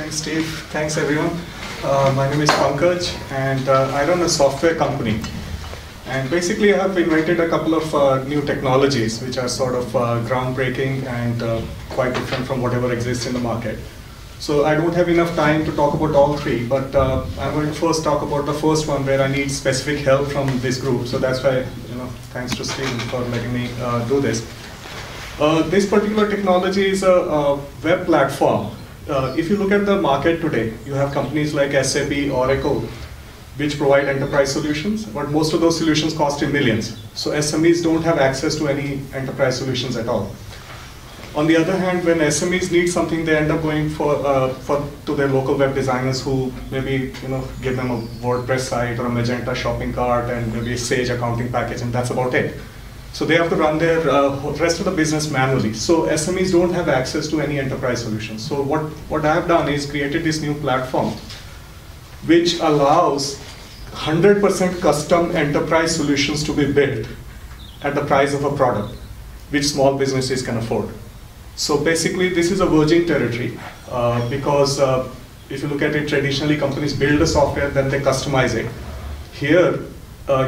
Thanks, Steve. Thanks, everyone. My name is Pankaj, and I run a software company. And basically, I have invented a couple of new technologies which are sort of groundbreaking and quite different from whatever exists in the market. So I don't have enough time to talk about all three, but I'm going to first talk about the first one where I need specific help from this group. So that's why, thanks to Steve for letting me do this. This particular technology is a web platform. If you look at the market today, you have companies like SAP, Oracle, which provide enterprise solutions, but most of those solutions cost in millions. So SMEs don't have access to any enterprise solutions at all. On the other hand, when SMEs need something, they end up going to their local web designers who maybe give them a WordPress site or a Magento shopping cart and maybe a Sage accounting package, and that's about it. So they have to run their rest of the business manually. So SMEs don't have access to any enterprise solutions. So what I have done is created this new platform which allows 100% custom enterprise solutions to be built at the price of a product which small businesses can afford. So basically this is a virgin territory because if you look at it, traditionally companies build a software, then they customize it. Here,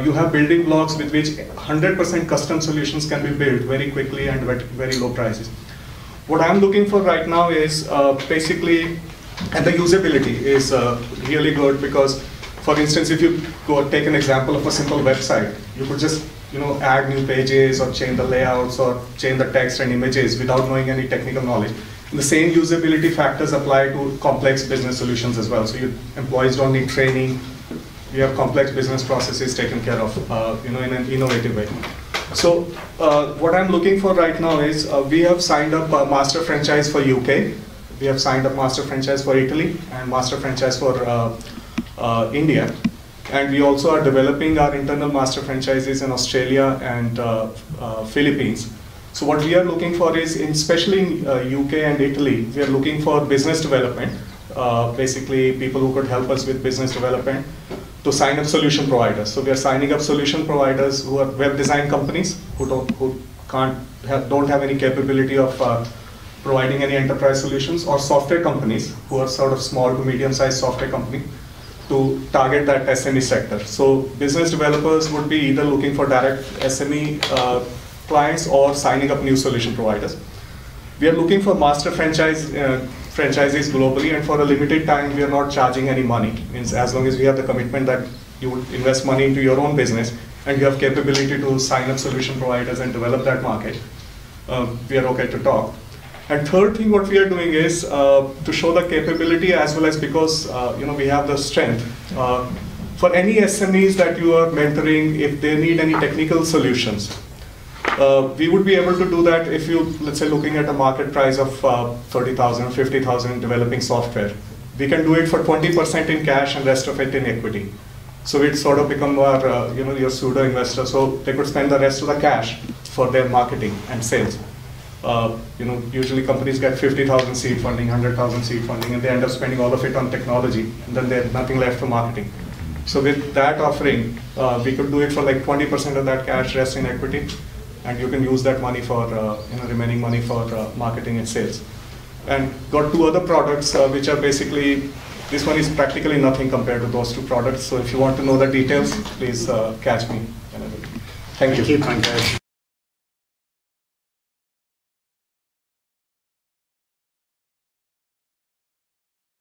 you have building blocks with which 100% custom solutions can be built very quickly and at very low prices. What I'm looking for right now is basically, and the usability is really good because, for instance, if you take an example of a simple website, you could just add new pages or change the layouts or change the text and images without knowing any technical knowledge. And the same usability factors apply to complex business solutions as well. So your employees don't need training. We have complex business processes taken care of in an innovative way. So what I'm looking for right now is we have signed up a master franchise for UK. We have signed up master franchise for Italy and master franchise for India. And we also are developing our internal master franchises in Australia and Philippines. So what we are looking for is, especially in UK and Italy, we are looking for business development, basically people who could help us with business development, to sign up solution providers. So we are signing up solution providers who are web design companies who don't have any capability of providing any enterprise solutions, or software companies who are sort of small to medium-sized software company to target that SME sector. So business developers would be either looking for direct SME clients or signing up new solution providers. We are looking for master franchises globally, and for a limited time we are not charging any money. Means as long as we have the commitment that you would invest money into your own business and you have capability to sign up solution providers and develop that market, we are okay to talk. And third thing what we are doing is to show the capability, as well as because we have the strength. For any SMEs that you are mentoring, if they need any technical solutions, we would be able to do that if you, let's say, looking at a market price of 30,000 or 50,000 developing software. We can do it for 20% in cash and rest of it in equity. So it sort of become our, your pseudo investor. So they could spend the rest of the cash for their marketing and sales. Usually companies get 50,000 seed funding, 100,000 seed funding, and they end up spending all of it on technology, and then they have nothing left for marketing. So with that offering, we could do it for like 20% of that cash, rest in equity, and you can use that money for remaining money for marketing and sales. And got two other products which are basically, this one is practically nothing compared to those two products. So if you want to know the details, please catch me. Thank you. Thank you, Pankaj.